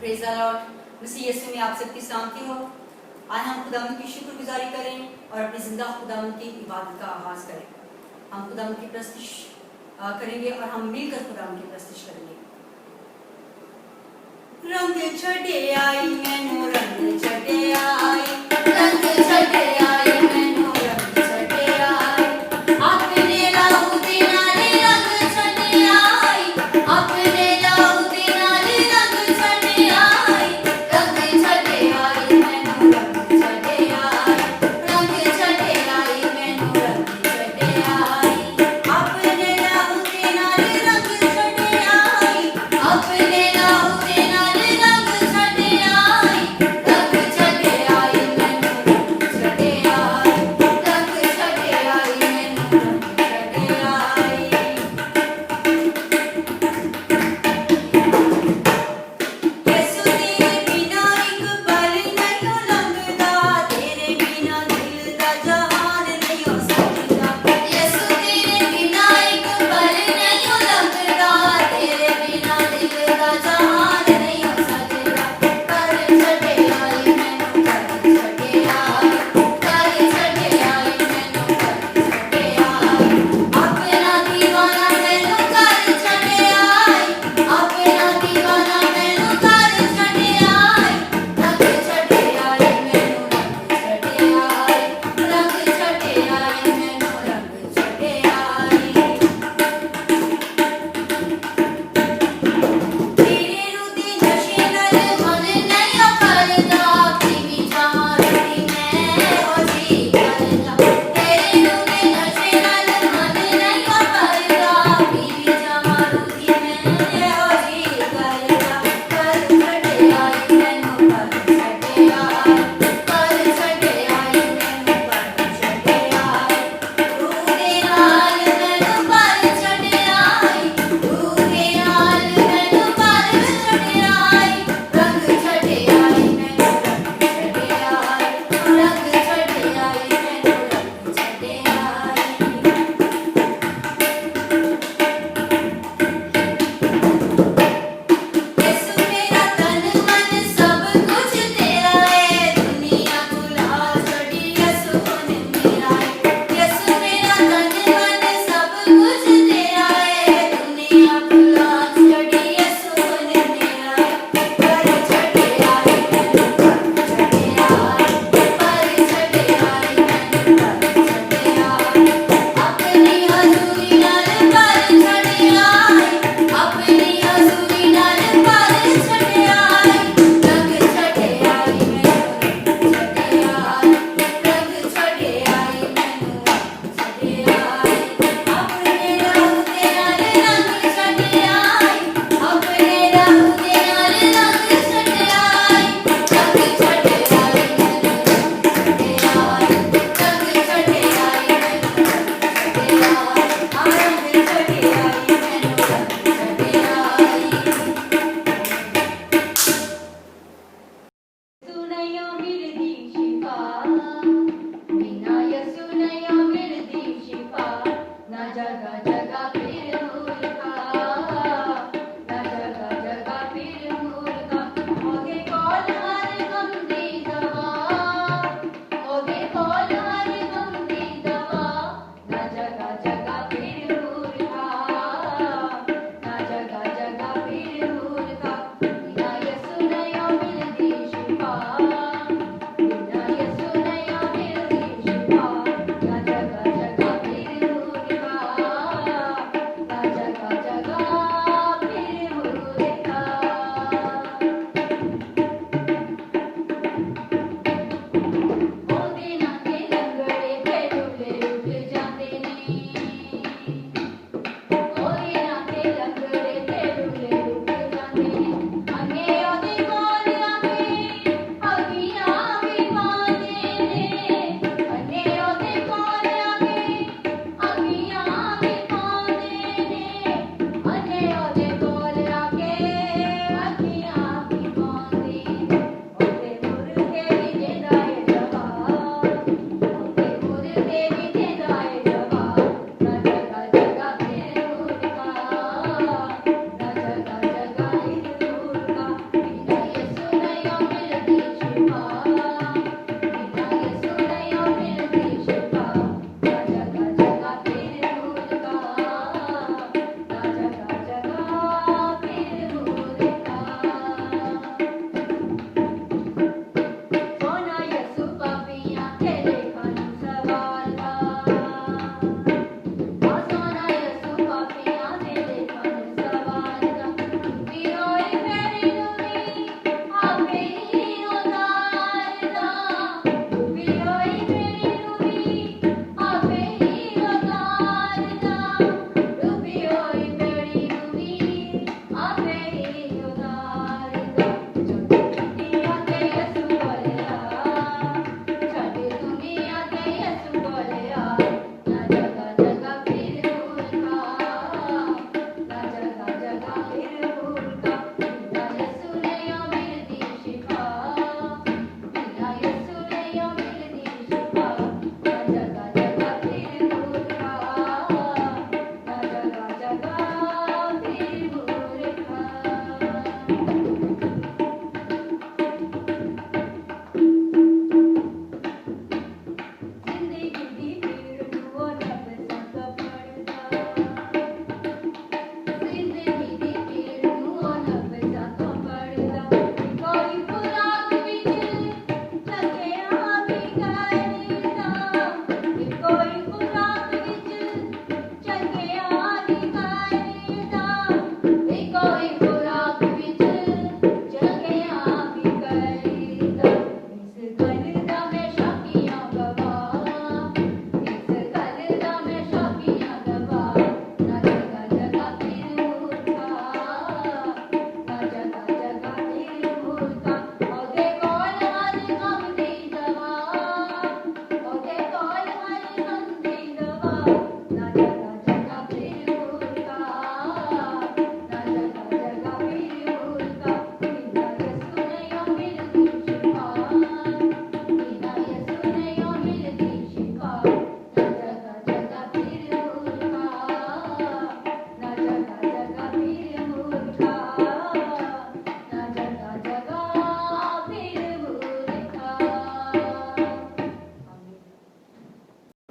Praise the Lord. मसीह यीशु में आप सबकी सलामती हो। आज हम खुदावंद की शुक्रगुजारी करें और अपनी जिंदा खुदावंद की इबादत का आगाज करें। हम खुदावंद की प्रस्तुति करेंगे और हम मिलकर खुदावंद की प्रस्तुति करेंगे। रंग चढ़े आई मैनू रंग चढ़े आई, रंग चढ़े आई मैनू रंग चढ़े आई, अपने लहू दे नाल रंग चढ़े आई, अपने लहू दे नाल रंग चढ़े आई, रंग चढ़े आई मैनू रंग चढ़े आई, रंग चढ़े आई मैनू रंग चढ़े आई, अपने लहू दे नाल रंग चढ़े आई, अपने लहू दे नाल रंग चढ़े आई, रंग चढ़े आई मैनू रंग चढ़े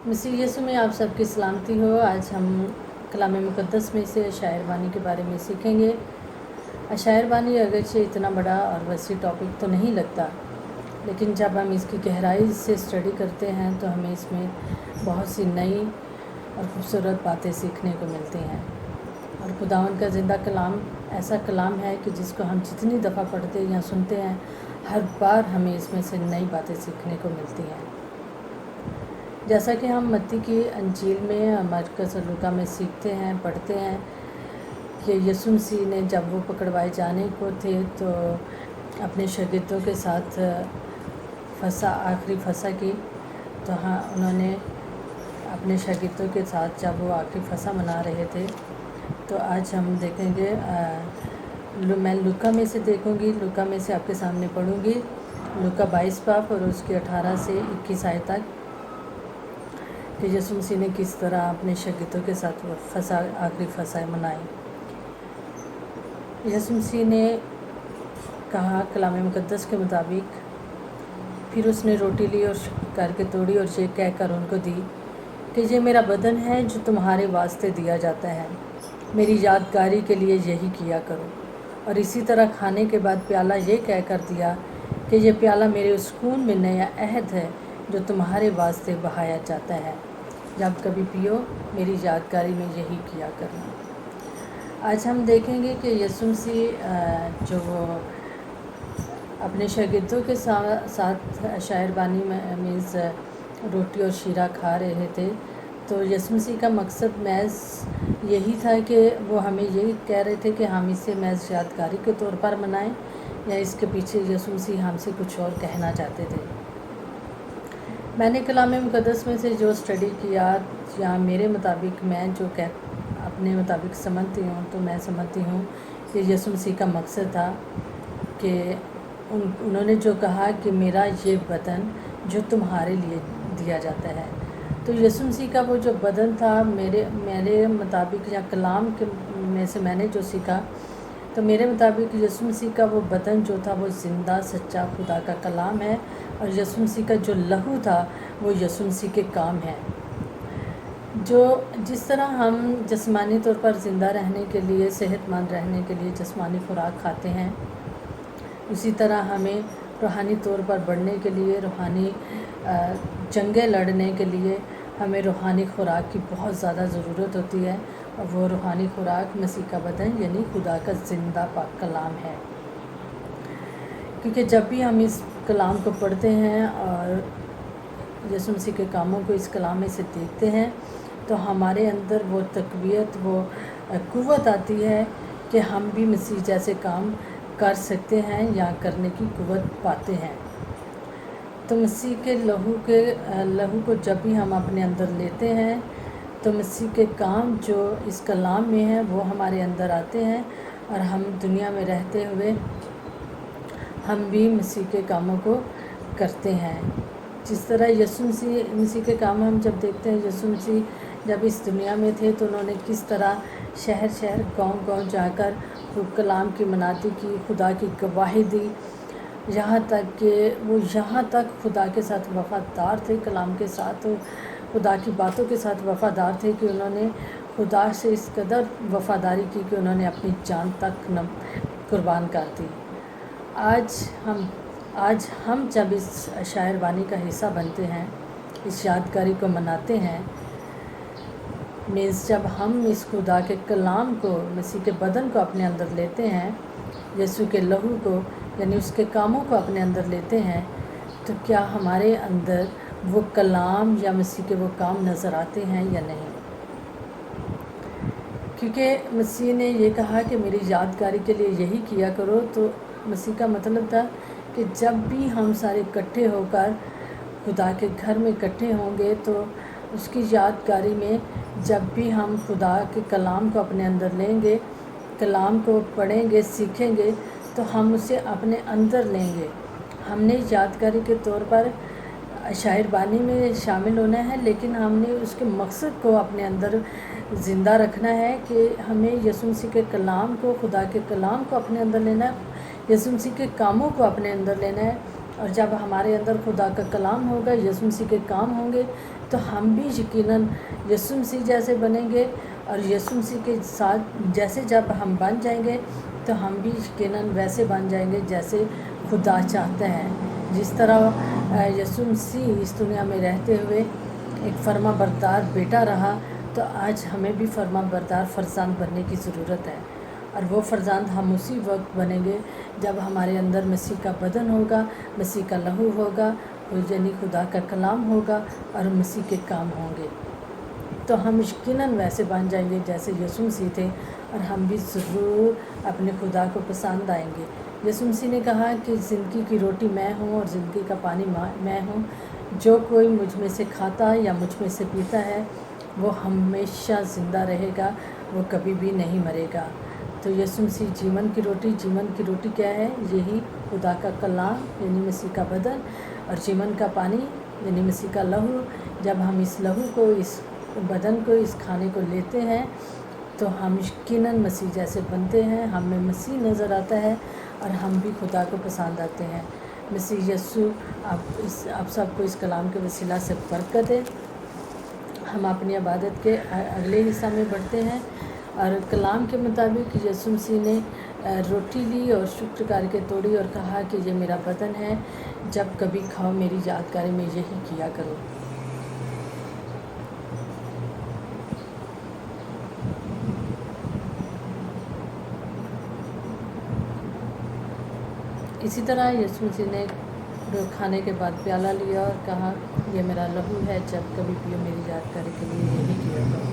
मसीह यीशु में आप सबकी सलामती हो। आज हम कलाम मुक़द्दस में से शायर बानी के बारे में सीखेंगे। शायर बानी अगरचे इतना बड़ा और वसी टॉपिक तो नहीं लगता, लेकिन जब हम इसकी गहराई से स्टडी करते हैं तो हमें इसमें बहुत सी नई और खूबसूरत बातें सीखने को मिलती हैं। और खुदावंद का ज़िंदा कलाम ऐसा कलाम है कि जिसको हम जितनी दफ़ा पढ़ते या सुनते हैं, हर बार हमें इसमें से नई बातें सीखने को मिलती हैं। जैसा कि हम मत्ती की अंजील में, मरकज़ और लूका में सीखते हैं, पढ़ते हैं कि यीशु मसीह ने जब वो पकड़वाए जाने को थे तो अपने शागिर्दों के साथ आखिरी फसा की। तो हाँ, उन्होंने अपने शागिर्दों के साथ जब वो आखिरी फसा मना रहे थे, तो आज हम देखेंगे। मैं लूका में से देखूंगी, लूका में से आपके सामने पढ़ूंगी। लूका 22 बाब और उसके 18 से 21 आयत तक कि यीशु मसीह ने किस तरह अपने शागिर्दों के साथ आखिरी फसा मनाई। यीशु मसीह ने कहा कलाम मुक़द्दस के मुताबिक, फिर उसने रोटी ली और करके तोड़ी और ये कहकर उनको दी कि ये मेरा बदन है जो तुम्हारे वास्ते दिया जाता है, मेरी यादगारी के लिए यही किया करो। और इसी तरह खाने के बाद प्याला ये कहकर दिया कि ये प्याला मेरे उस खून में नया अहद है जो तुम्हारे वास्ते बहाया जाता है, जब कभी पियो मेरी यादगारी में यही किया करना। आज हम देखेंगे कि यीशु मसीह जो वो अपने शागिर्दों के साथ शायर बानी में मीन्स रोटी और शीरा खा रहे थे, तो यीशु मसीह का मकसद महज यही था कि वो हमें यही कह रहे थे कि हम इसे महज यादगारी के तौर पर मनाएं, या इसके पीछे यीशु मसीह हमसे कुछ और कहना चाहते थे। मैंने कलाम मुक़द्दस में से जो स्टडी किया, या मेरे मुताबिक मैं जो अपने मुताबिक समझती हूँ, तो मैं समझती हूँ कि यीशु मसीह का मकसद था कि उन्होंने जो कहा कि मेरा ये बदन जो तुम्हारे लिए दिया जाता है, तो यीशु मसीह का वो जो बदन था, मेरे मुताबिक या कलाम के में से मैंने जो सीखा, तो मेरे मुताबिक यीशु मसीह का वो बदन जो था वो ज़िंदा सच्चा खुदा का कलाम है, और यीशु मसीह का जो लहू था वो यीशु मसीह के काम है। जो जिस तरह हम जिस्मानी तौर पर ज़िंदा रहने के लिए, सेहतमंद रहने के लिए जिस्मानी खुराक खाते हैं, उसी तरह हमें रूहानी तौर पर बढ़ने के लिए, रूहानी जंगें लड़ने के लिए हमें रूहानी खुराक की बहुत ज़्यादा ज़रूरत होती है। और वो रूहानी खुराक मसीह का बदन यानी खुदा का ज़िंदा पाक कलाम है। क्योंकि जब भी हम इस कलाम को पढ़ते हैं और यीशु मसीह के कामों को इस कलाम में से देखते हैं, तो हमारे अंदर वो तक़वियत, वो क़ुव्वत आती है कि हम भी मसीह जैसे काम कर सकते हैं या करने की क़ुव्वत पाते हैं। तो मसीह के लहू को जब भी हम अपने अंदर लेते हैं, तो मसीह के काम जो इस कलाम में है वो हमारे अंदर आते हैं, और हम दुनिया में रहते हुए हम भी मसीह के कामों को करते हैं। जिस तरह यीशु मसीह के काम हम जब देखते हैं, यीशु मसीह जब इस दुनिया में थे तो उन्होंने किस तरह शहर शहर गांव जाकर कलाम की मनाती की, खुदा की गवाही दी, यहाँ तक कि वो यहाँ तक खुदा के साथ वफ़ादार थे, कलाम के साथ, खुदा की बातों के साथ वफ़ादार थे कि उन्होंने खुदा से इस कदर वफ़ादारी की कि उन्होंने अपनी जान तक कुर्बान कर दी। आज हम जब इस शायर बानी का हिस्सा बनते हैं, इस यादगारी को मनाते हैं, मीन्स जब हम इस खुदा के कलाम को, मसीह के बदन को अपने अंदर लेते हैं, यीशु के लहू को यानी उसके कामों को अपने अंदर लेते हैं, तो क्या हमारे अंदर वो कलाम या मसीह के वो काम नज़र आते हैं या नहीं? क्योंकि मसीह ने ये कहा कि मेरी यादगारी के लिए यही किया करो, तो मसीह का मतलब था कि जब भी हम सारे इकट्ठे होकर खुदा के घर में इकट्ठे होंगे, तो उसकी यादगारी में जब भी हम खुदा के कलाम को अपने अंदर लेंगे, कलाम को पढ़ेंगे, सीखेंगे, तो हम उसे अपने अंदर लेंगे। हमने यादगारी के तौर पर शायर बानी में शामिल होना है, लेकिन हमने उसके मकसद को अपने अंदर ज़िंदा रखना है कि हमें यीशु मसीह के कलाम को, खुदा के कलाम को अपने अंदर लेना है, यीशु मसीह के कामों को अपने अंदर लेना है, اور جب ہمارے اندر خدا کا کلام ہوگا، یسوع مسیح کے کام ہوں گے، تو ہم بھی یقیناً یسوع مسیح جیسے بنیں گے، اور یسوع مسیح کے ساتھ جیسے جب ہم بن جائیں گے تو ہم بھی یقیناً ویسے بن جائیں گے جیسے خدا چاہتا ہے۔ جس طرح یسوع مسیح اس دنیا میں رہتے ہوئے ایک فرما بردار بیٹا رہا، تو آج ہمیں بھی فرما بردار فرزند بننے کی ضرورت ہے، اور وہ فرزند ہم اسی وقت بنیں گے جب ہمارے اندر مسیح کا بدن ہوگا، مسیح کا لہو ہوگا، یعنی خدا کا کلام ہوگا، اور مسیح کے کام ہوں گے، تو ہم یقیناً ویسے بن جائیں گے جیسے یسوع مسیح تھے، اور ہم بھی ضرور اپنے خدا کو پسند آئیں گے۔ یسوع مسیح نے کہا کہ زندگی کی روٹی میں ہوں اور زندگی کا پانی میں ہوں، جو کوئی مجھ میں سے کھاتا یا مجھ میں سے پیتا ہے وہ ہمیشہ زندہ رہے گا، وہ کبھی بھی نہیں مرے گا۔ تو یسوع مسیح جیون کی روٹی کیا ہے؟ یہی خدا کا کلام یعنی مسیح کا بدن، اور جیون کا پانی یعنی مسیح کا لہو۔ جب ہم اس لہو کو، اس بدن کو، اس کھانے کو لیتے ہیں تو ہم یقیناً مسیح جیسے بنتے ہیں، ہم میں مسیح نظر آتا ہے، اور ہم بھی خدا کو پسند آتے ہیں۔ مسیح یسوع آپ سب کو اس کلام کے وسیلہ سے برکت دے۔ ہم اپنی عبادت کے اگلے حصہ میں بڑھتے ہیں، اور کلام کے مطابق یسوع مسیح نے روٹی لی اور شکر کر کے توڑی اور کہا کہ یہ میرا بدن ہے، جب کبھی کھاؤ میری یادگاری میں یہی کیا کرو۔ اسی طرح یسوع مسیح نے کھانے کے بعد پیالہ لیا اور کہا یہ میرا لہو ہے، جب کبھی پیو میری یادگاری کے لیے یہی کیا کرو۔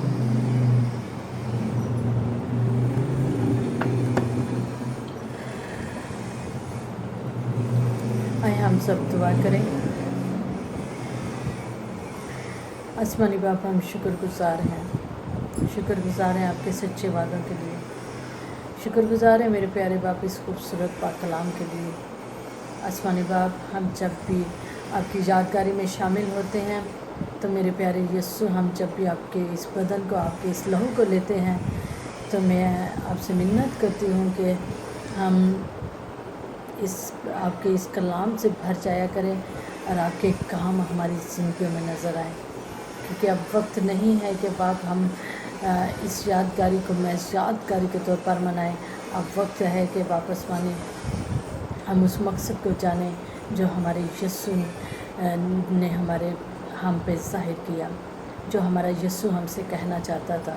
آئے ہم سب دعا کریں۔ آسمانی باپ، ہم شکر گزار ہیں آپ کے سچے وعدوں کے لیے، شکر گزار ہیں میرے پیارے باپ اس خوبصورت پاک کلام کے لیے۔ آسمانی باپ، ہم جب بھی آپ کی یادگاری میں شامل ہوتے ہیں تو میرے پیارے یسوع، ہم جب بھی آپ کے اس بدن کو، آپ کے اس لہو کو لیتے ہیں تو میں آپ سے منت کرتی ہوں کہ ہم آپ کے اس کلام سے بھر جایا کریں، اور آپ کے کام ہماری زندگیوں میں نظر آئیں، کیونکہ اب وقت نہیں ہے کہ باپ ہم اس یادگاری کو محض یادگاری کے طور پر منائیں۔ اب وقت ہے کہ باپ آسمانی، ہم اس مقصد کو جانیں جو ہمارے یسوع نے ہم پہ ظاہر کیا، جو ہمارا یسوع ہم سے کہنا چاہتا تھا۔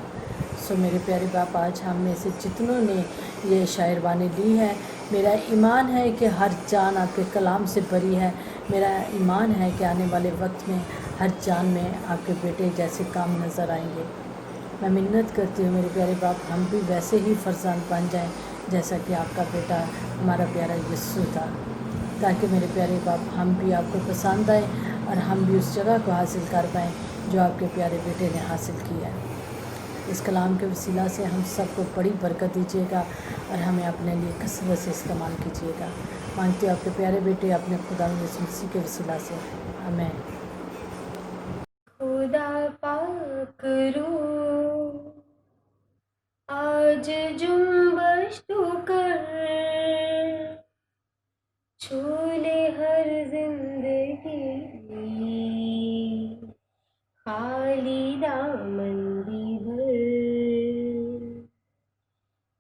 سو میرے پیارے باپ، آج ہم میں سے جتنوں نے یہ شاعر بانی لی ہے، میرا ایمان ہے کہ ہر جان آپ کے کلام سے بری ہے۔ میرا ایمان ہے کہ آنے والے وقت میں ہر جان میں آپ کے بیٹے جیسے کام نظر آئیں گے۔ میں منت کرتی ہوں میرے پیارے باپ، ہم بھی ویسے ہی فرزند بن جائیں جیسا کہ آپ کا بیٹا ہمارا پیارا یسوع تھا، تاکہ میرے پیارے باپ ہم بھی آپ کو پسند آئیں، اور ہم بھی اس جگہ کو حاصل کر پائیں جو آپ کے پیارے بیٹے نے حاصل کیا ہے۔ اس کلام کے وسیلہ سے ہم سب کو بڑی برکت دیجیے گا، اور ہمیں اپنے لیے کثرت سے استعمال کیجیے گا۔ مانگتے آپ کے پیارے بیٹے اپنے خدا یسوع مسیح کے وسیلہ سے، آمین۔ خدا پاک روح آج جنبش تو کر، چھو لے ہر زندگی خالی دامن بھی بھر،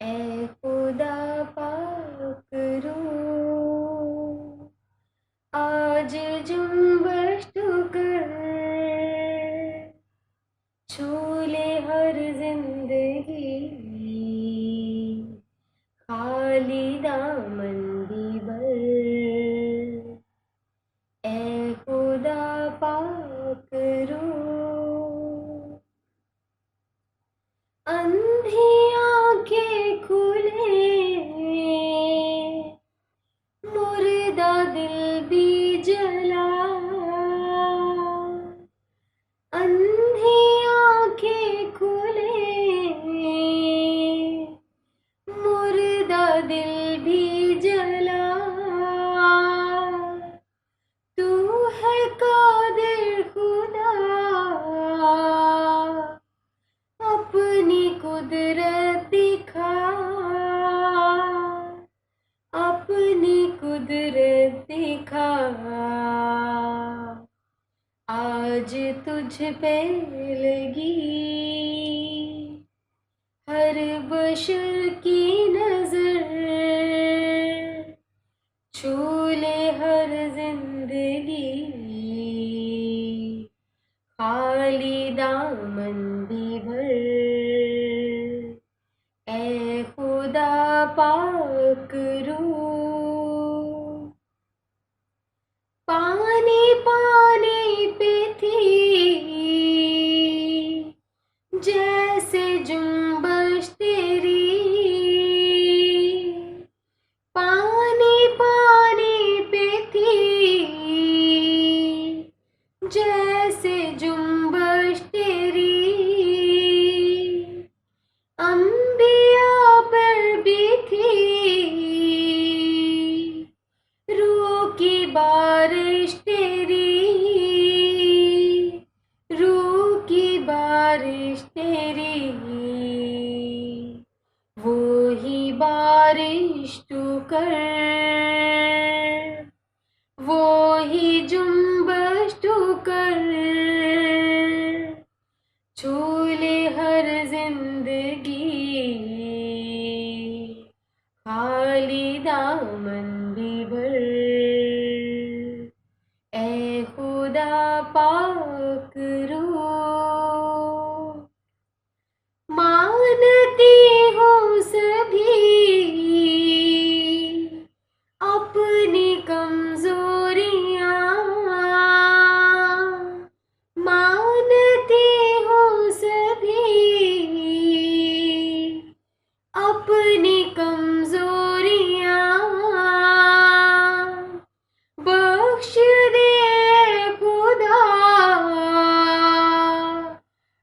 اے خدا پاک روح آج جنبش تو کر، چھو لے ہر زندگی خالی دامن بھی بھر، اے خدا پاک روح۔ اندھی آنکھیں کھلے، مردہ دل بھی جلا، اندھی آنکھیں کھلے، تجھ پہ لگی ہر بشر کی نظر، چھو لے ہر زندگی خالی دامن بھی بھر، اے خدا پاک روح، پانی پانی پہ تھی جیسے جنبش تیری، پانی پانی پہ تھی جیسے جنبش تیری، انبیاء پر بھی تھی روح کی بارش تیری، روح کی بارش تیری، وہی بارش تو کر، وہی جنبش تو کر، چھو لے ہر زندگی خالی دامن بھی بھر، اے خدا پاک روح، مانتی ہوں سبھی اپنی کمزوریاں، مانتی ہوں سبھی اپنی کمزوریاں، بخش دے خدا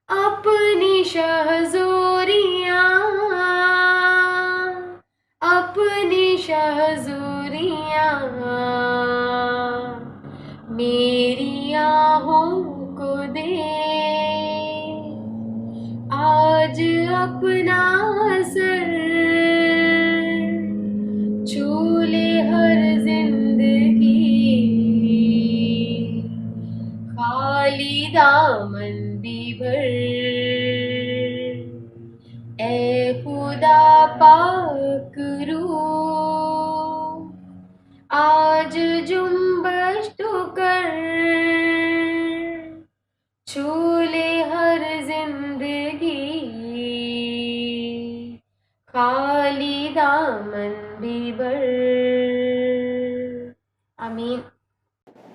اپنی شہزوریاں، اپنی شہزوریاں، میری آہوں کو دے آج اپنا سر، چھو لے ہر زندگی خالی دامن بھی بھر، اے خدا پاک روح، آج جنبش تو کر، چھو لے ہر زندگی خالی دامن بھی بھر، آمین۔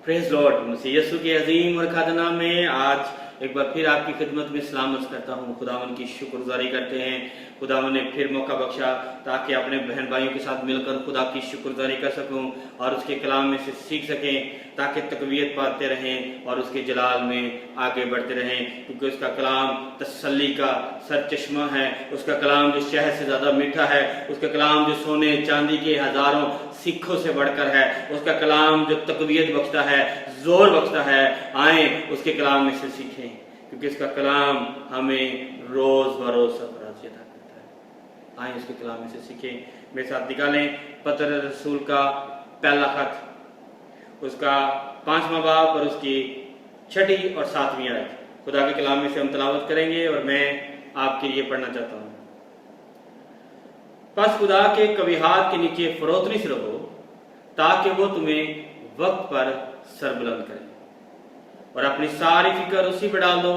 پریز لارڈ۔ مسیح یسوع کے عظیم اور خاص نام میں آج ایک بار پھر آپ کی خدمت میں سلام عرض کرتا ہوں۔ خداوند کی شکر گزاری کرتے ہیں، خداوند نے پھر موقع بخشا تاکہ اپنے بہن بھائیوں کے ساتھ مل کر خدا کی شکر گزاری کر سکوں اور اس کے کلام میں سے سیکھ سکیں، تاکہ تقویت پاتے رہیں اور اس کے جلال میں آگے بڑھتے رہیں، کیونکہ اس کا کلام تسلی کا سر چشمہ ہے، اس کا کلام جو شہد سے زیادہ میٹھا ہے، اس کا کلام جو سونے چاندی کے ہزاروں سکھوں سے بڑھ کر ہے، اس کا کلام جو تقویت بخشتا ہے، زور بخشتا ہے۔ آئیں اس کے کلام میں سے سیکھیں، کیونکہ اس کا کلام ہمیں روز بروز سرفراز عطا کرتا ہے۔ آئیں اس کے کلام میں سے سیکھیں۔ میرے ساتھ نکالیں پترس رسول کا پہلا خط، اس کا 5واں باب اور اس کی 6 اور 7 آیت۔ خدا کے کلام میں سے ہم تلاوت کریں گے اور میں آپ کے لیے پڑھنا چاہتا ہوں۔ پس خدا کے کبھی ہاتھ کے نیچے فروتنی سے رہو، تاکہ وہ تمہیں وقت پر سربلند کرے، اور اپنی ساری فکر اسی پہ ڈال دو،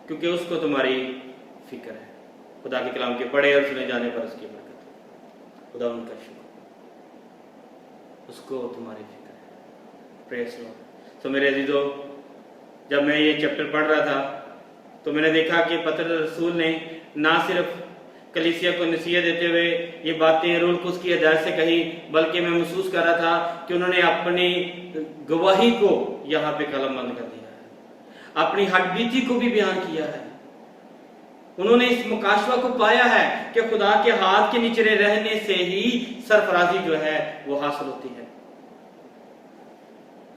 کیونکہ اس کو تمہاری فکر ہے۔ خدا کے کلام کے پڑھے اور سنے جانے پر اس کی برکت، خدا ان کا شکر، اس کو تمہاری فکر ہے۔ پریز لارڈ۔ تو میرے عزیزو، جب میں یہ چیپٹر پڑھ رہا تھا تو میں نے دیکھا کہ پترس رسول نے نہ صرف کلیسیا کو نصیحت دیتے ہوئے یہ باتیں روح القدس کی ہدایت سے کہی، بلکہ میں محسوس کر رہا تھا کہ انہوں نے اپنی گواہی کو یہاں پہ قلم بند کر دیا ہے، اپنی ہڈ بیتی کو بھی بیان کیا ہے۔ انہوں نے اس مکاشفہ کو پایا ہے کہ خدا کے ہاتھ کے نیچے رہنے سے ہی سرفرازی جو ہے وہ حاصل ہوتی ہے۔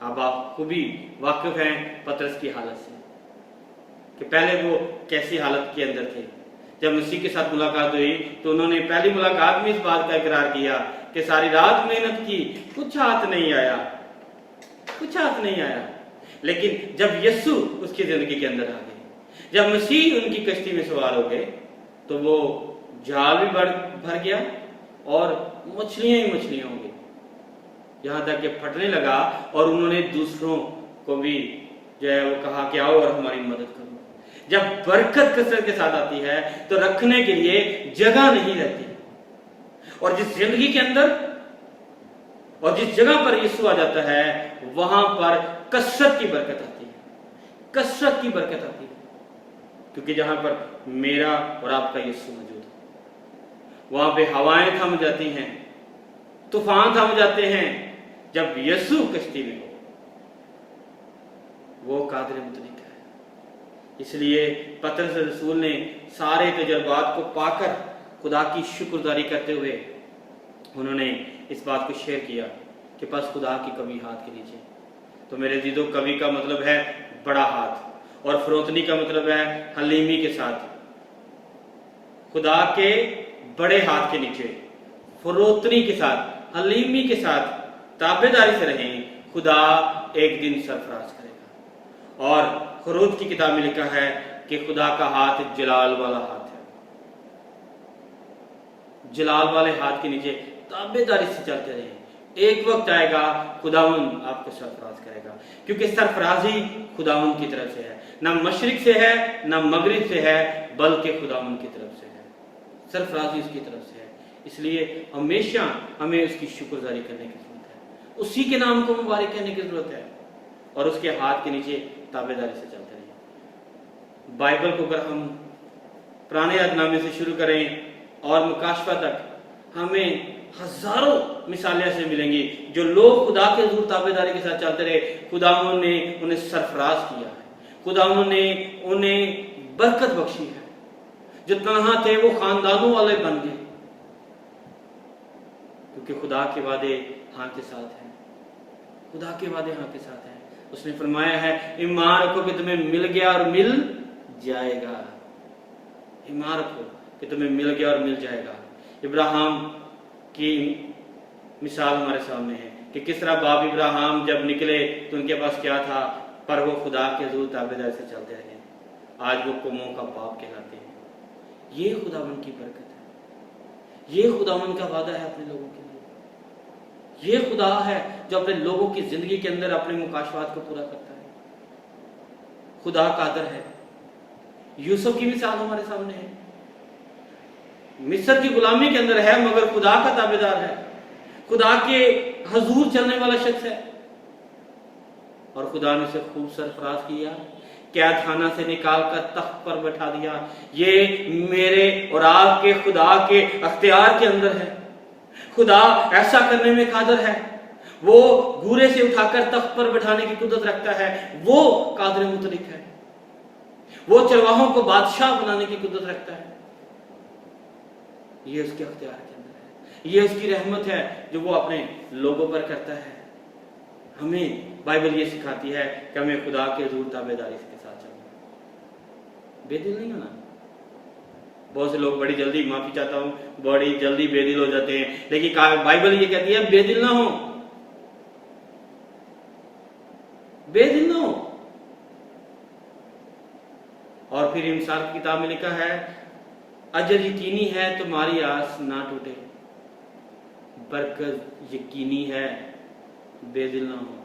اب آپ خوبی واقف ہیں پترس کی حالت سے کہ پہلے وہ کیسی حالت کے اندر تھے۔ جب مسیح کے ساتھ ملاقات ہوئی تو انہوں نے پہلی ملاقات میں اس بات کا اقرار کیا کہ ساری رات محنت کی، کچھ ہاتھ نہیں آیا، کچھ ہاتھ نہیں آیا، लेकिन जब यीशु उसकी जिंदगी के अंदर आ गए, जब मसीह उनकी कश्ती में सवार हो गए, तो वो जाल भी भर गया और मछलियां ही मछलियां हो गई, यहाँ तक कि फटने लगा। और उन्होंने दूसरों को भी जो है वो कहा कि आओ और हमारी मदद करो। जब बरकत कसरत के साथ आती है तो रखने के लिए जगह नहीं रहती, और जिस जिंदगी के अंदर और जिस जगह पर यीशु आ जाता है वहां पर कसरत की बरकत आती है, कसरत की बरकत आती है, क्योंकि जहां पर मेरा और आपका यीशु मौजूद है वहां पे हवाएं थम जाती हैं, तूफान थम जाते हैं। जब यीशु कश्ती में हो, वो कादिर मुतलक है। इसलिए पतरस रसूल ने सारे तजर्बात को पाकर खुदा की शुक्रगुजारी करते हुए उन्होंने इस बात को शेयर किया कि बस खुदा की कभी हाथ के नीचे। तो मेरे दीदों, कवि का मतलब है बड़ा हाथ, और फरोतनी का मतलब है हलीमी के साथ। खुदा के बड़े हाथ के नीचे, फरोतनी के साथ, हलीमी के साथ ताबेदारी से रहें, खुदा एक दिन सरफराज करेगा। और खरूज की किताब में लिखा है कि खुदा का हाथ जलाल वाला हाथ है। जलाल वाले हाथ के नीचे ताबेदारी से चलते रहें, एक वक्त आएगा खुदावंद आपको सरफराज करेगा, क्योंकि सरफराजी खुदावंद की तरफ से है, ना मशरिक से है ना मगरिब से है, बल्कि खुदावंद की तरफ से है। सरफराजी उसकी तरफ से है, इसलिए हमेशा हमें उसकी शुक्रगुजारी करने की जरूरत है, उसी के नाम को मुबारक कहने की जरूरत है, और उसके हाथ के नीचे ताबेदारी से चलते रहिए। बाइबल को अगर हम पुराने अहदनामे से शुरू करें और मुकाशफा तक, हमें हजारों मिसालें ऐसे मिलेंगी जो लोग खुदा के हुजूर ताबेदारी के साथ चलते रहे, खुदावंद ने उन्हें सरफराज किया है, खुदावंद ने उन्हें बरकत बख्शी है। जो तन्हा थे वो खानदानों वाले बन गए, क्योंकि खुदा के वादे हाँ के साथ हैं, खुदा के वादे हाँ के साथ हैं। उसने फरमाया है, ईमान रखो कि तुम्हें मिल गया और मिल जाएगा, ईमान रखो कि तुम्हें मिल गया और मिल जाएगा। इब्राहिम की मिसाल हमारे सामने है कि किस तरह बाप इब्राहिम जब निकले तो उनके पास क्या था, पर वो खुदा के हुजूर ताबेदारी से चलते रहे, आज वो कौमों का बाप कहलाते हैं। ये खुदावंद की बरकत है, ये खुदावंद का वादा है अपने लोगों के लिए। ये खुदा है जो अपने लोगों की जिंदगी के अंदर अपने मुकाशवात को पूरा करता है। खुदा कादर है। यूसुफ की मिसाल हमारे सामने है, मिस्र की गुलामी के अंदर है मगर खुदा का ताबेदार है, खुदा के हुजूर चलने वाला शख्स है, और खुदा ने उसे खूब सरफराज किया, कैद खाना से निकाल कर तख्त पर बैठा दिया। ये मेरे और आपके खुदा के अख्तियार के अंदर है। खुदा ऐसा करने में कादर है, वो घूरे से उठाकर तख्त पर बैठाने की कुदरत रखता है, वो कादर मुतलिक है, वो चरवाहों को बादशाह बनाने की कुदरत रखता है। ये उसके अख्तियार के अंदर है, ये उसकी रहमत है जो वो अपने लोगों पर करता है। हमें बाइबल ये सिखाती है कि हमें खुदा के हुजूर ताबेदारी के साथ चलना, बेदिल नहीं होना। बहुत से लोग बड़ी जल्दी, माफी चाहता हूं, बड़ी जल्दी बेदिल हो जाते हैं, लेकिन बाइबल ये कहती है बेदिल ना हो, बेदिल ना हो। और फिर इंसान की किताब में लिखा है, अजर यकीनी है तुम्हारी आस ना टूटे, बरकत यकीनी है, बेदिल ना हो।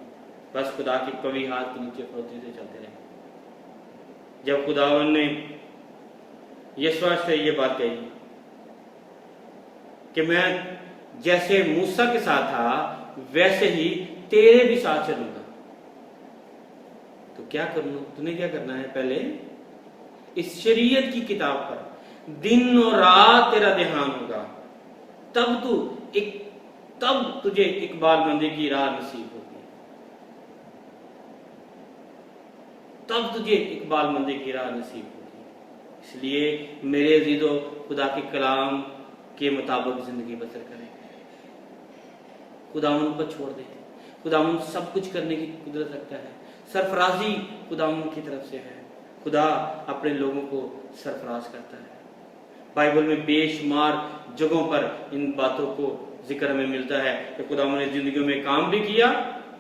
बस खुदा के कवि हाथ के नीचे फरोती से चलते रहे। जब खुदावन ने यशवा से ये बात कही कि मैं जैसे मूसा के साथ था वैसे ही तेरे भी साथ चलूंगा, तो क्या करूं, तूने क्या करना है, पहले इस शरीयत की किताब पर दिन और रात तेरा ध्यान होगा, तब तुझे इकबालमंदी की राह नसीब होगी, तब तुझे इकबालमंदी की राह नसीब होगी। इसलिए मेरे अजीजों, खुदा के कलाम के मुताबिक जिंदगी बसर करें, खुदावन पर छोड़ दें। खुदावन सब कुछ करने की कुदरत रखता है, सरफराजी खुदावन की तरफ से है। खुदा अपने लोगों को सरफराज करता है। बाइबल में बेशुमार जगहों पर इन बातों को जिक्र हमें मिलता है कि खुदा ने जिंदगियों में काम भी किया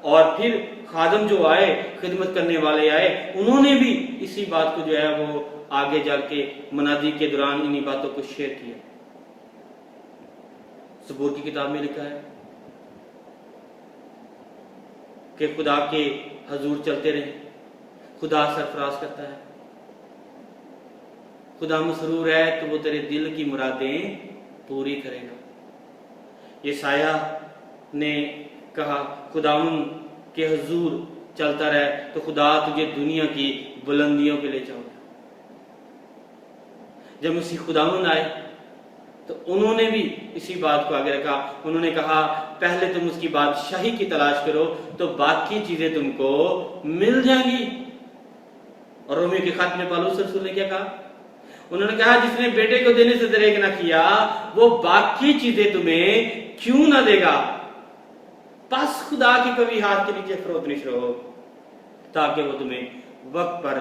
और फिर खादम जो आए, खिदमत करने वाले आए, उन्होंने भी इसी बात को जो है वो आगे जाके मनादी के दौरान इन्हीं बातों को शेयर किया। ज़बूर की किताब में लिखा है कि खुदा के हजूर चलते रहे, खुदा सरफराज करता है, खुदा मसरूर है तो वो तेरे दिल की मुरादें पूरी करेगा। यशाया ने कहा खुदावन के हजूर चलता रहे तो खुदा तुझे दुनिया की बुलंदियों पे ले जाओगे। जब मसीह खुदावन आए तो उन्होंने भी इसी बात को आगे रखा। उन्होंने कहा पहले तुम उसकी बादशाही की तलाश करो तो बाकी चीजें तुमको मिल जाएंगी। और रोमियो के खत में पौलुस रसूल ने क्या कहा? उन्होंने कहा जिसने बेटे को देने से दरेक ना किया वो बाकी चीजें तुम्हें क्यों ना देगा। बस खुदा की कभी हाथ के नीचे फरोतनिश रहो ताकि वो तुम्हें वक्त पर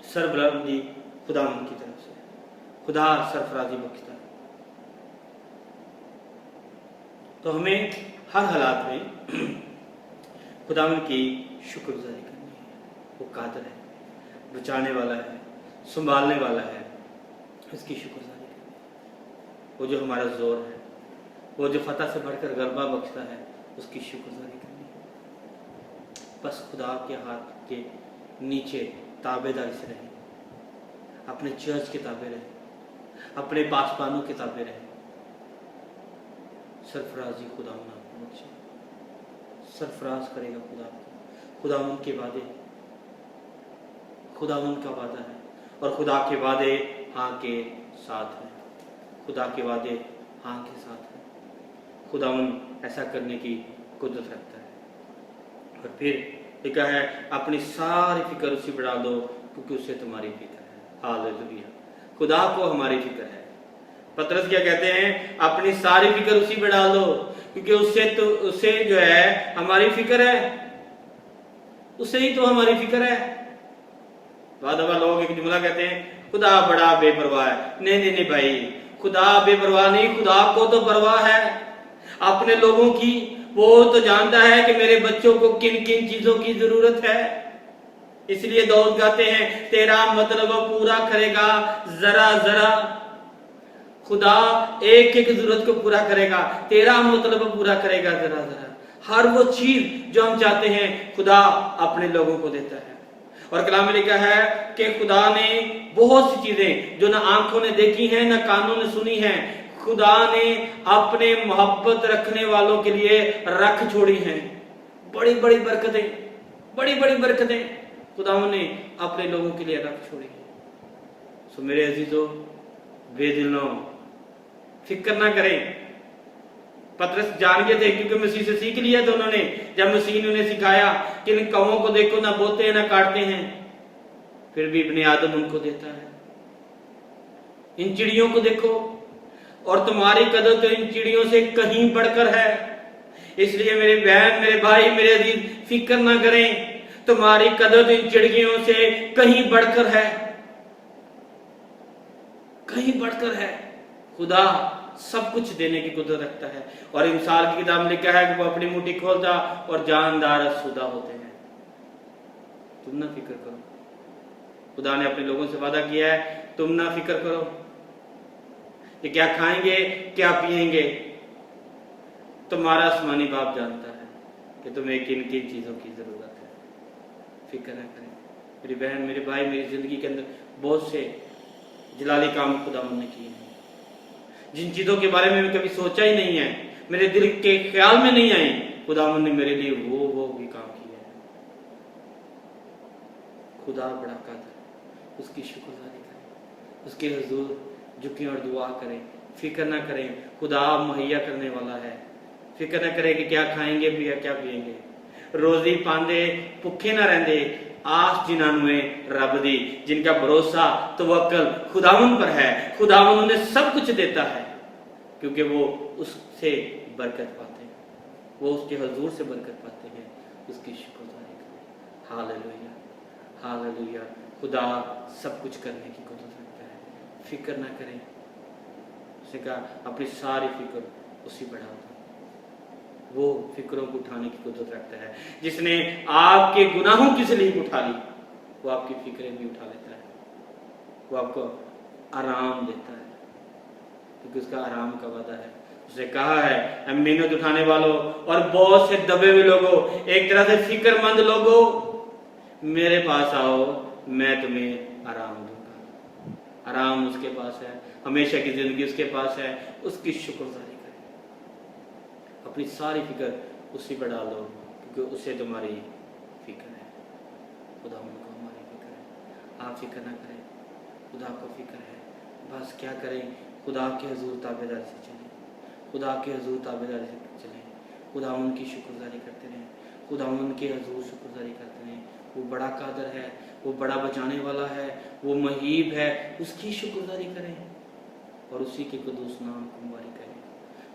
सरबलंदी खुदा की तरफ से, खुदा सरफराजी बख्शता है। तो हमें हर हालात में खुदावन की शुक्रगुजारी करनी है। वो कादिर है, बचाने वाला है, संभालने वाला है, उसकी शुक्रगुजारी करनी है। वो जो हमारा जोर है, वो जो फतह से बढ़कर गलबा बख्शता है, उसकी शुक्रगुजारी करनी है। बस खुदा के हाथ के नीचे ताबेदारी से रहें, अपने चर्च के ताबे रहें, अपने पासबानों के ताबे रहें। सरफराजी खुदा आपको बख्शे, सरफराज करेगा खुदा उनके वादे, खुदा उनका वादा है और खुदा के वादे हाँ के साथ हैं। खुदा के वादे हाँ के साथ हैं। खुदा ऐसा करने की कुदरत रखता है। और फिर लिखा है अपनी सारी फिक्र उसी पर डाल दो क्योंकि उससे तुम्हारी फिक्र है। हालेलुया, खुदा को हमारी फिक्र है। पतरस क्या कहते हैं? अपनी सारी फिक्र उसी पर डाल दो क्योंकि उससे जो है हमारी फिक्र है, उससे ही तो हमारी फिक्र है। बाद लोग एक जुमला कहते हैं खुदा बड़ा बेपरवाह है। नहीं भाई, खुदा बेपरवाह नहीं, खुदा को तो परवाह है अपने लोगों की। वो तो जानता है कि मेरे बच्चों को किन किन चीजों की जरूरत है। इसलिए दाऊद गाते हैं तेरा मतलब पूरा करेगा जरा जरा। खुदा एक एक जरूरत को पूरा करेगा, तेरा मतलब पूरा करेगा जरा जरा। हर वो चीज जो हम चाहते हैं खुदा अपने लोगों को देता है। और कलाम में लिखा है कि खुदा ने बहुत सी चीजें जो ना आंखों ने देखी हैं ना कानों ने सुनी हैं, खुदा ने अपने मोहब्बत रखने वालों के लिए रख छोड़ी हैं। बड़ी बड़ी बरकतें, बड़ी बड़ी बरकतें खुदा ने अपने लोगों के लिए रख छोड़ी हैं। सो मेरे अजीजों, बेदिलों, फिक्र ना करें। पतरस जान गए थे क्योंकि मसीह से सीख लिया था उन्होंने। जब मसीह ने उन्हें सिखाया कि इन कौवों को देखो ना बोते हैं ना काटते हैं, फिर भी इब्ने आदम उनको देता है। इन चिड़ियों को देखो और तुम्हारी कदर तो इन चिड़ियों से कहीं बढ़कर है। इसलिए मेरे बहन, मेरे भाई, मेरे अजीज, फिक्र ना करें, तुम्हारी कदर तो इन चिड़ियों से कहीं बढ़कर है, कहीं बढ़कर है। खुदा सब कुछ देने की कुदरत रखता है। और इंसान की किताब में लिखा है कि वो अपनी मुट्ठी खोलता और जानदार सुदा होते हैं। तुम ना फिक्र करो, खुदा ने अपने लोगों से वादा किया है तुम ना फिक्र करो कि क्या खाएंगे क्या पिएंगे। तुम्हारा आसमानी बाप जानता है कि तुम्हें किन किन चीजों की जरूरत है। फिक्र ना करें मेरी बहन, मेरे भाई। मेरी जिंदगी के अंदर बहुत से जलाली काम खुदा ने किए हैं, जिन चीजों के बारे में मैं कभी सोचा ही नहीं है, मेरे दिल के ख्याल में नहीं आई, खुदा ने मेरे लिए वो भी काम किया है। खुदा बड़ा कादिर, उसकी शुक्रगुजारी करें, उसके हुजूर झुकें और दुआ करें। फिक्र ना करें, खुदा मुहैया करने वाला है। फिक्र ना करें कि क्या खाएंगे क्या पिएंगे। रोजी पांदे भुखे ना रहंदे, आस जिन्होंने रब दी, जिनका भरोसा तवक्कल खुदावन पर है। खुदावन उन्हें सब कुछ देता है क्योंकि वो उससे बरकत पाते हैं, वो उसके हुजूर से बरकत पाते हैं। उसकी शुक्रगुजारी करें। Hallelujah, hallelujah. खुदा सब कुछ करने की कुदरत रखता है। फिक्र ना करें, उसने कहा अपनी सारी फिक्र उसी बढ़ा दो। वो फिक्रों को उठाने की कुदरत रखता है। जिसने आपके गुनाहों की स्लीप उठा ली, वो आपकी फिक्रें भी उठा लेता है, वो आपको आराम देता है, क्योंकि उसका आराम का वादा है। उसने कहा है, मेहनत उठाने वालों और बहुत से दबे हुए लोगों, एक तरह से फिक्रमंद लोगों, मेरे पास आओ, मैं तुम्हें आराम दूंगा। आराम उसके पास है, हमेशा की जिंदगी उसके पास है। उसकी शुक्रगुजारी करें, अपनी सारी फिक्र उसी पर डाल दो, क्योंकि उससे तुम्हारी फिक्र है। खुदा को हमारी फिक्र है, आप फिक्र ना करें, खुदा को फिक्र है। बस क्या करें, खुदा के हुजूर ताबेदारी से चलें, खुदा के हुजूर ताबेदारी से चलें, खुदा उनकी शुक्रगुजारी करते रहें, खुदा उनके हुजूर शुक्रगुजारी करते रहें। वो बड़ा कादर है, वो बड़ा बचाने वाला है, वो मुहीब है, उसकी शुक्रगुजारी करें और उसी के कुदूस नाम को मुबारक करें।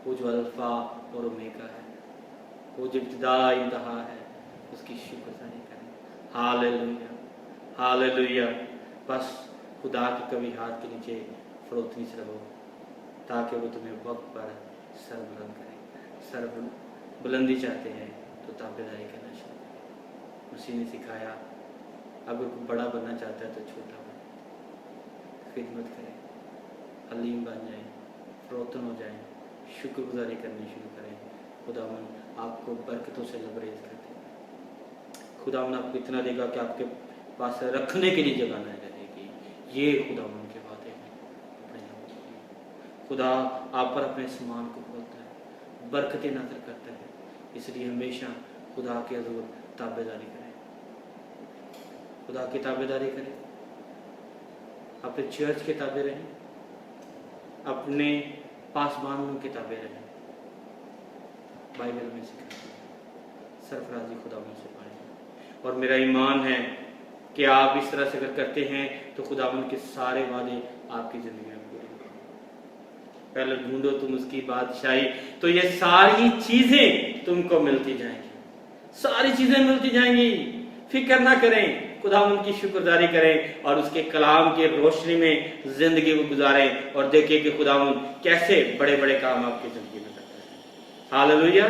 वो जो अल्फा और ओमेगा है, वो जो इब्तिदा इंतहा है, उसकी शुक्रगुजारी करें। Hallelujah, hallelujah. बस खुदा के कभी हाथ के नीचे फरोख्त नहीं रहो, ताकि वो तुम्हें वक्त पर सर बुलंद करे। सर बुलंदी चाहते हैं तो ताबेदारी करना शुरू करें। मसीह ने सिखाया, अगर कोई बड़ा बनना चाहता है तो छोटा बने, खिदमत करें, हलीम बन जाए, फरोतन हो जाए, शुक्रगुजारी करनी शुरू करें। खुदावन आपको बरकतों से लबरेज कर देगा। खुदावन आपको इतना देगा कि आपके पास रखने के लिए जगह नहीं रहेगी। ये खुदावन के वादे हैं अपने लोगों के लिए। खुदा आप पर अपने सामान को खोलता है, बरकतें नजर करता है। इसलिए हमेशा खुदा के हुजूर ताबेदारी करें, खुदा की ताबेदारी करें, अपने चर्च के ताबे रहें, अपने पासबानों के ताबे रहें। बाइबल में सिखाती है, सरफराजी खुदावन से पाएंगे। और मेरा ईमान है कि आप इस तरह से अगर करते हैं तो खुदावन के सारे वादे आपकी जिंदगी में पूरे होंगे। पहले ढूंढो तुम उसकी बादशाही, तो ये सारी चीजें तुमको मिलती जाएंगी, सारी चीजें मिलती जाएंगी। फिक्र ना करें, खुदावन की शुक्रगुजारी करें और उसके कलाम की रोशनी में जिंदगी को गुजारें और देखिए कि खुदावन कैसे बड़े बड़े काम आपकी जिंदगी में करता है। Hallelujah,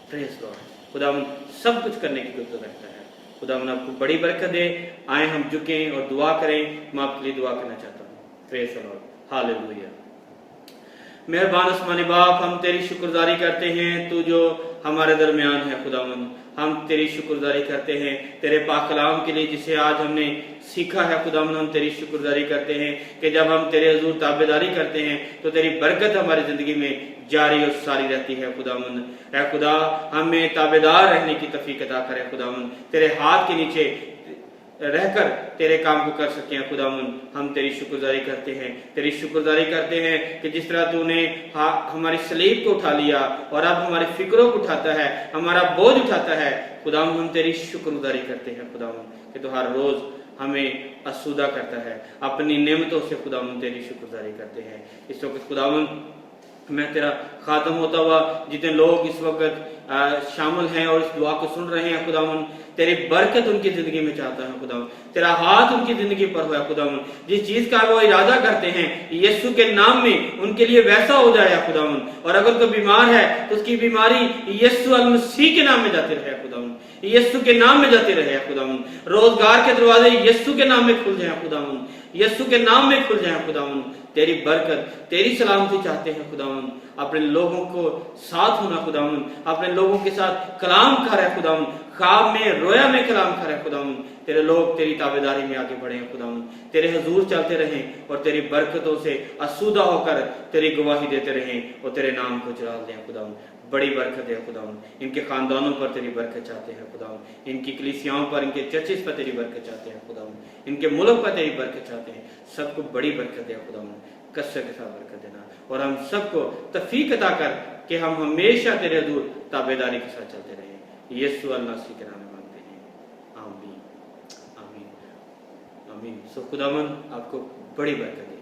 praise Lord. खुदावन सब कुछ करने की कुदरत रखता है। खुदावन आपको बड़ी बरकत दे। आए हम झुकें और दुआ करें। मैं आपके लिए दुआ करना चाहता हूँ। Praise Lord, hallelujah. मेहरबान आसमानी बाप, हम तेरी शुक्रगुजारी करते हैं, तू जो हमारे दरमियान है खुदावन। हम तेरी शुक्रगुजारी करते हैं तेरे पाक कलाम के लिए, जिसे आज हमने सीखा है खुदावन। हम तेरी शुक्रगुजारी करते हैं कि जब हम तेरे हुजूर ताबेदारी करते हैं तो तेरी बरकत हमारी जिंदगी में जारी और सारी रहती है खुदावन। ऐ खुदा, हमें ताबेदार रहने की तौफीक अता करे खुदावन, तेरे हाथ के नीचे रहकर तेरे काम को कर सके खुदावन। हम तेरी शुक्रगुजारी करते हैं, तेरी शुक्रगुजारी करते हैं कि जिस तरह तूने हमारी सलीब को उठा लिया और अब हमारी फिक्रों को उठाता है, हमारा बोझ उठाता है खुदावन। हम तेरी शुक्रगुजारी करते हैं खुदावन कि तू हर रोज हमें आसूदा करता है अपनी नेमतों से खुदावन। तेरी शुक्रगुजारी करते हैं इस वक्त खुदावन। मैं तेरा खातम होता हुआ जितने लोग इस वक्त शामिल हैं और इस दुआ को सुन रहे हैं खुदावन, तेरी बरकत उनकी जिंदगी में चाहता है खुदावन। तेरा हाथ उनकी जिंदगी पर हुआ खुदावन। जिस चीज का वो इरादा करते हैं यीशु के नाम में उनके लिए वैसा हो जाए खुदावन। और अगर कोई बीमार है तो उसकी बीमारी यीशु अल मसीह के नाम में जाती रहे खुदावन, यीशु के नाम में जाते रहे खुदावन। रोजगार के दरवाजे यीशु के नाम में खुल जाए खुदावन, यीशु के नाम में खुल जाए खुदावन। तेरी बरकत, तेरी सलामती चाहते हैं खुदावन। अपने लोगों को साथ होना खुदावन, अपने लोगों के साथ कलाम कर है खुदावन, ख्वाब में रोया में कलाम कर है खुदावन। तेरे लोग तेरी ताबेदारी में आगे बढ़े हैं खुदावन, तेरे हुजूर चलते रहें और तेरी बरकतों से आसूदा होकर तेरी गवाही देते रहें और तेरे नाम को जलाल दें खुदावन। बड़ी बरकत है खुदावन। इनके खानदानों पर तेरी बरकत चाहते हैं खुदावन, इनकी कलीसियाओं पर, इनके चर्चेस पर तेरी बरकत चाहते हैं खुदावन, इनके मुल्क पर तेरी बरकत चाहते हैं। सबको बड़ी बरकत दे खुदावन, कसरत के साथ बरकत देना और हम सबको तौफीक अता कर कि हम हमेशा तेरे हुजूर ताबेदारी के साथ चलते रहें। यीशु अल्लाह के नाम में मांगते हैं, आमीन, आमीन, आमीन। सो खुदावन आपको बड़ी बरकत दे।